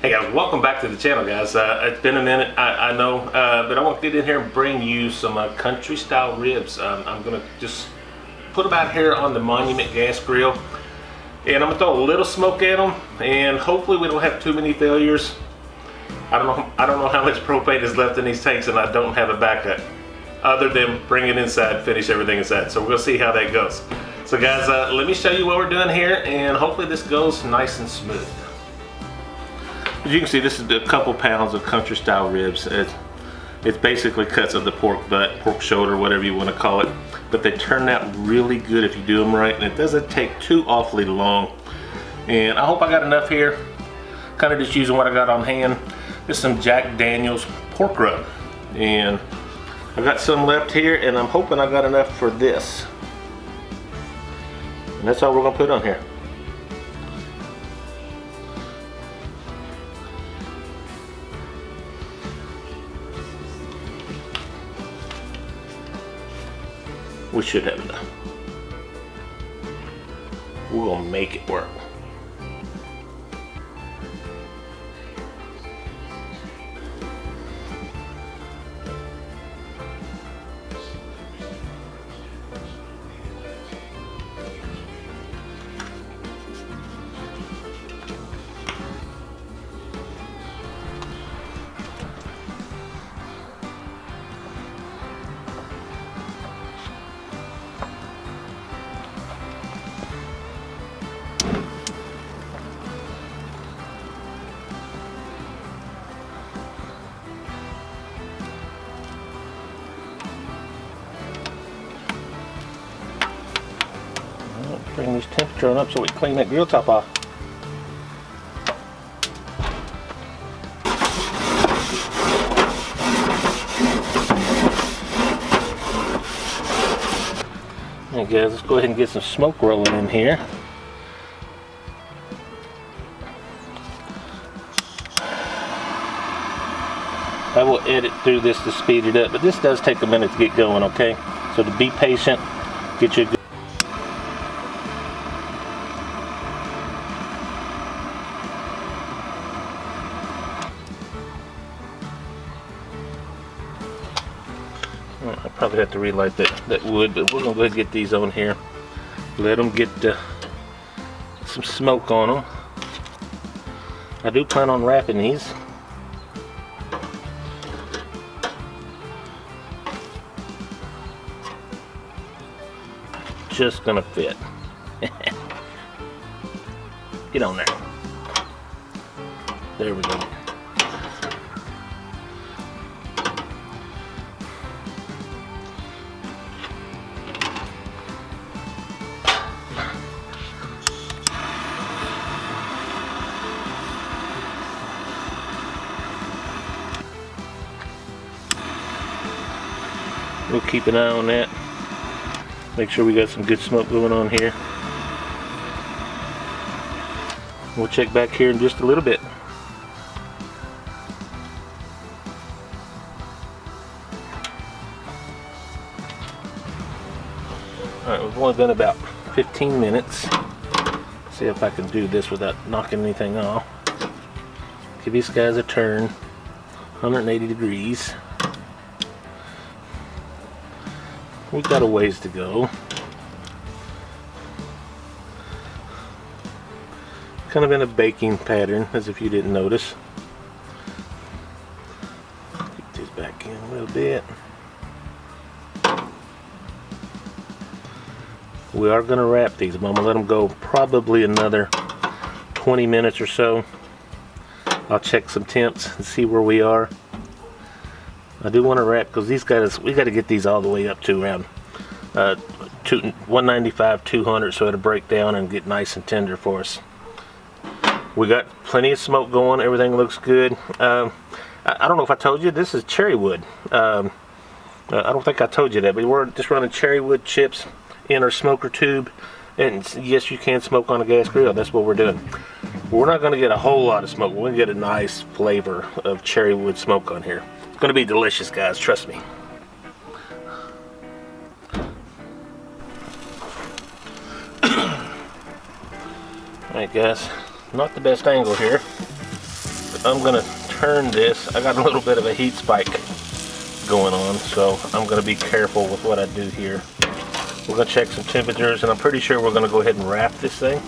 Hey guys, welcome back to the channel, guys. It's been a minute, I know, but I want to get in here and bring you some country style ribs. I'm going to just put them out here on the Monument gas grill, and I'm going to throw a little smoke at them, and hopefully we don't have too many failures. I don't know how much propane is left in these tanks, and I don't have a backup other than bring it inside, finish everything inside. So we're going to see how that goes. So guys, let me show you what we're doing here, and hopefully this goes nice and smooth. As you can see, this is a couple pounds of country style ribs. It's basically cuts of the pork butt, pork shoulder, whatever you want to call it. But they turn out really good if you do them right, and it doesn't take too awfully long. And I hope I got enough here. Kind of just using what I got on hand. This is some Jack Daniel's pork rub. And I got some left here, and I'm hoping I got enough for this. And that's all we're gonna put on here. We should have enough. We're gonna make it work. Bring this temperature on up so we clean that grill top off. Alright guys, let's go ahead and get some smoke rolling in here. I will edit through this to speed it up, but this does take a minute to get going, okay? So to be patient, get your I probably have to relight that wood, but we're going to go ahead and get these on here. Let them get some smoke on them. I do plan on wrapping these. Just going to fit. Get on there. There we go. We'll keep an eye on that. Make sure we got some good smoke going on here. We'll check back here in just a little bit. Alright, we've only been about 15 minutes. See if I can do this without knocking anything off. Give these guys a turn. 180 degrees. We've got a ways to go. Kind of in a baking pattern, as if you didn't notice. Get these back in a little bit. We are going to wrap these. I'm going to let them go probably another 20 minutes or so. I'll check some temps and see where we are. I do want to wrap because these guys, we got to get these all the way up to around 195, 200, so it'll break down and get nice and tender for us. We got plenty of smoke going. Everything looks good. I don't know if I told you, this is cherry wood. I don't think I told you that, but we're just running cherry wood chips in our smoker tube. And yes, you can smoke on a gas grill. That's what we're doing. We're not going to get a whole lot of smoke. We're going to get a nice flavor of cherry wood smoke on here. It's going to be delicious, guys. Trust me. Alright guys, not the best angle here. I'm gonna turn this. I got a little bit of a heat spike going on, so I'm gonna be careful with what I do here. We're gonna check some temperatures, and I'm pretty sure we're gonna go ahead and wrap this thing.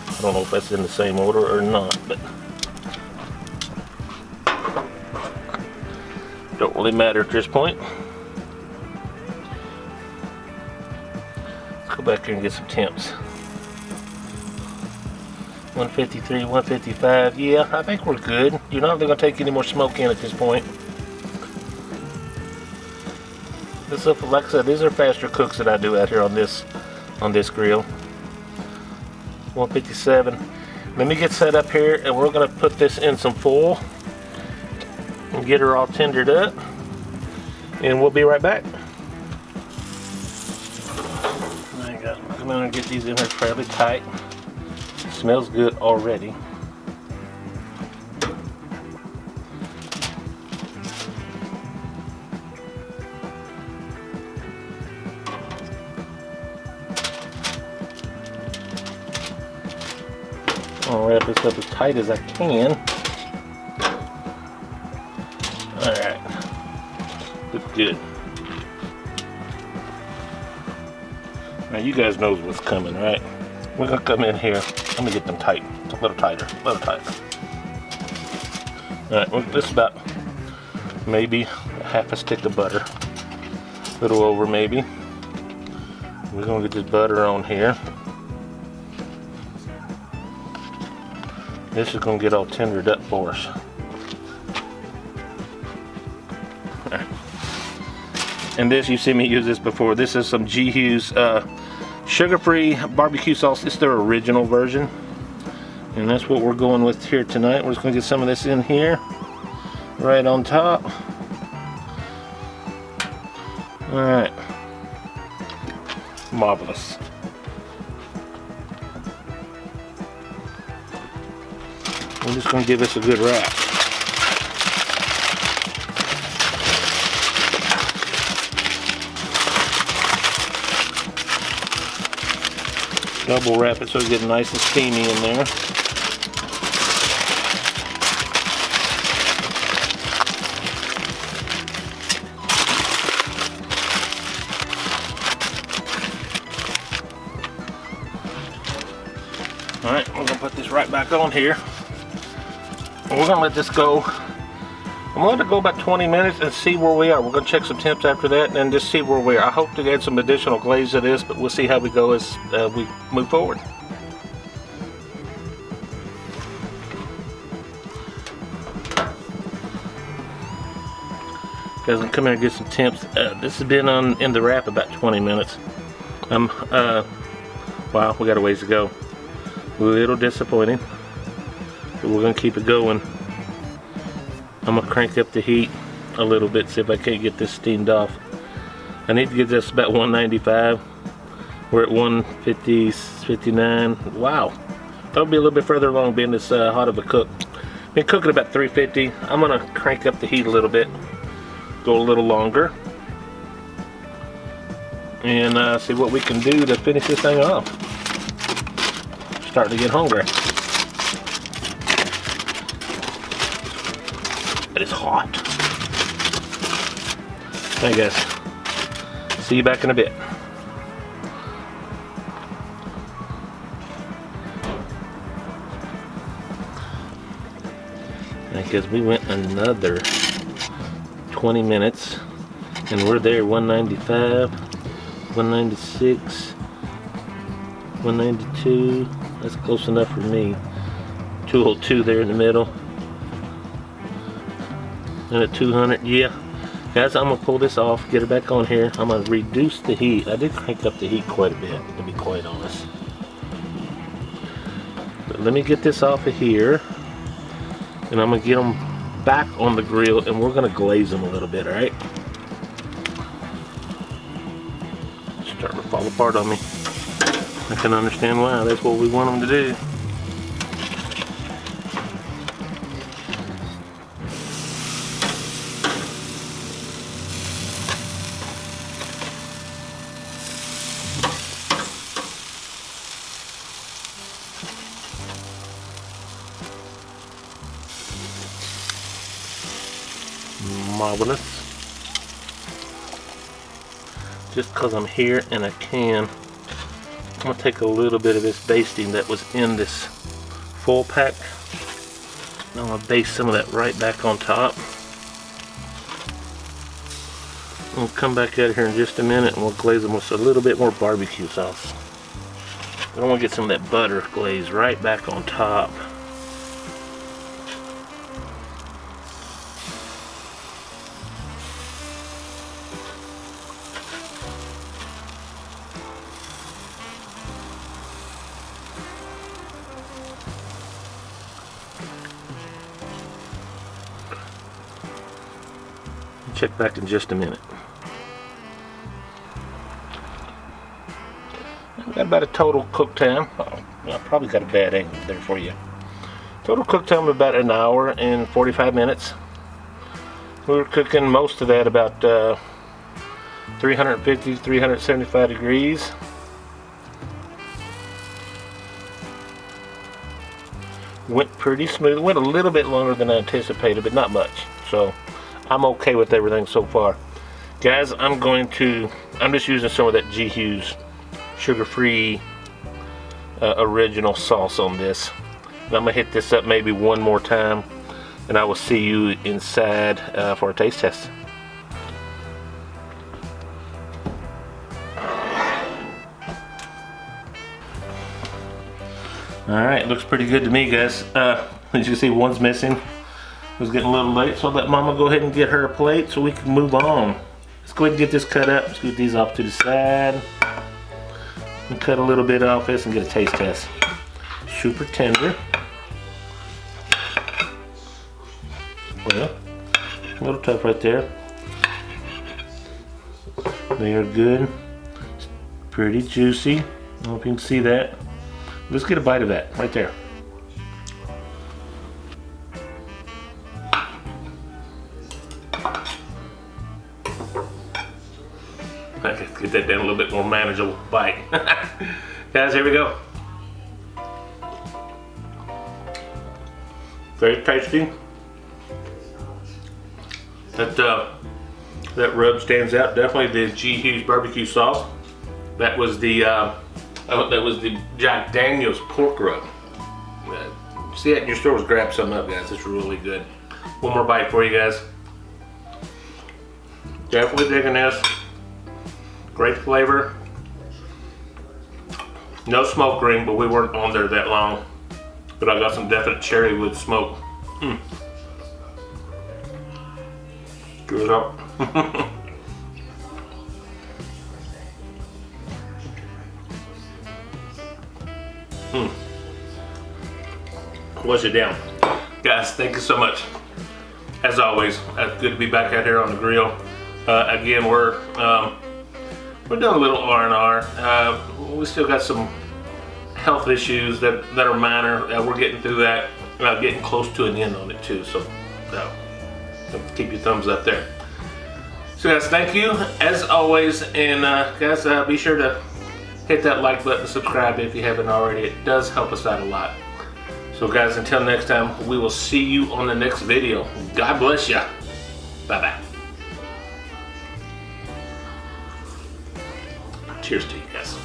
I don't know if that's in the same order or not, but don't really matter at this point. Let's go back here and get some temps. 153, 155. Yeah, I think we're good. You're not really gonna take any more smoke in at this point. This up, like I said, these are faster cooks that I do out here on this grill. 157. Let me get set up here, and we're gonna put this in some foil and get her all tendered up, and we'll be right back. I'm gonna get these in here fairly tight. Smells good already. I'll wrap this up as tight as I can. Alright. Looks good. Now you guys know what's coming, right? We're gonna come in here. Let me get them tight. A little tighter. A little tighter. Alright, well, this is about maybe half a stick of butter. A little over maybe. We're gonna get this butter on here. This is going to get all tendered up for us. And this, you've seen me use this before. This is some G-Hughes sugar-free barbecue sauce. It's their original version. And that's what we're going with here tonight. We're just going to get some of this in here. Right on top. Alright. Marvelous. I'm just going to give this a good wrap. Double wrap it so it's getting nice and steamy in there. Alright, we're going to put this right back on here. We're going to let this go. I'm going to go about 20 minutes and see where we are. We're going to check some temps after that and just see where we are. I hope to add some additional glaze to this, but we'll see how we go as we move forward. Guys, I'm coming here to get some temps. This has been in the wrap about 20 minutes. Wow, we got a ways to go. A little disappointing. But we're going to keep it going. I'm going to crank up the heat a little bit, see if I can't get this steamed off. I need to get this about 195. We're at 150, 59. Wow. That'll be a little bit further along being this hot of a cook. Been cooking about 350. I'm going to crank up the heat a little bit. Go a little longer. And see what we can do to finish this thing off. Starting to get hungry. But it's hot. I guess. See you back in a bit. Because we went another 20 minutes and we're there. 195, 196, 192. That's close enough for me. 202 there in the middle. And at 200, yeah. Guys, I'm gonna pull this off, get it back on here. I'm gonna reduce the heat. I did crank up the heat quite a bit, to be quite honest. But let me get this off of here. And I'm gonna get them back on the grill and we're gonna glaze them a little bit, alright? Starting to fall apart on me. I can understand why. That's what we want them to do. marvelous. Just because I'm here and I can, I'm going to take a little bit of this basting that was in this full pack. And I'm going to baste some of that right back on top. We'll come back out here in just a minute and we'll glaze them with a little bit more barbecue sauce. I want to get some of that butter glaze right back on top. Check back in just a minute. I've got about a total cook time. I probably got a bad angle there for you. Total cook time of about an hour and 45 minutes. We were cooking most of that about 350 to 375 degrees. Went pretty smooth. Went a little bit longer than I anticipated, but not much. So I'm okay with everything so far. Guys, I'm just using some of that G. Hughes sugar-free original sauce on this. And I'm gonna hit this up maybe one more time, and I will see you inside for a taste test. Alright, looks pretty good to me, guys. As you can see, one's missing. It was getting a little late, so I'll let Mama go ahead and get her a plate so we can move on. Let's go ahead and get this cut up. Let's get these off to the side. And cut a little bit off this and get a taste test. Super tender. Well, a little tough right there. They are good. Pretty juicy. I don't know if you can see that. Let's get a bite of that right there. Get that down a little bit more manageable bite. Guys, here we go. Very tasty. That rub stands out. Definitely the G. Hughes barbecue sauce. That was the Jack Daniel's pork rub. See that in your stores? Grab some up, guys. It's really good. One more bite for you guys. Definitely digging this. Great flavor. No smoke ring, but we weren't on there that long. But I got some definite cherry wood smoke. Good up. Wash it down. Guys, thank you so much. As always, it's good to be back out here on the grill. Again, we're doing a little R&R. We still got some health issues that are minor. We're getting through that. Getting close to an end on it too. So keep your thumbs up there. So guys, thank you as always, and guys, be sure to hit that like button, subscribe if you haven't already. It does help us out a lot. So guys, until next time, we will see you on the next video. God bless ya. Bye-bye. Cheers to you guys.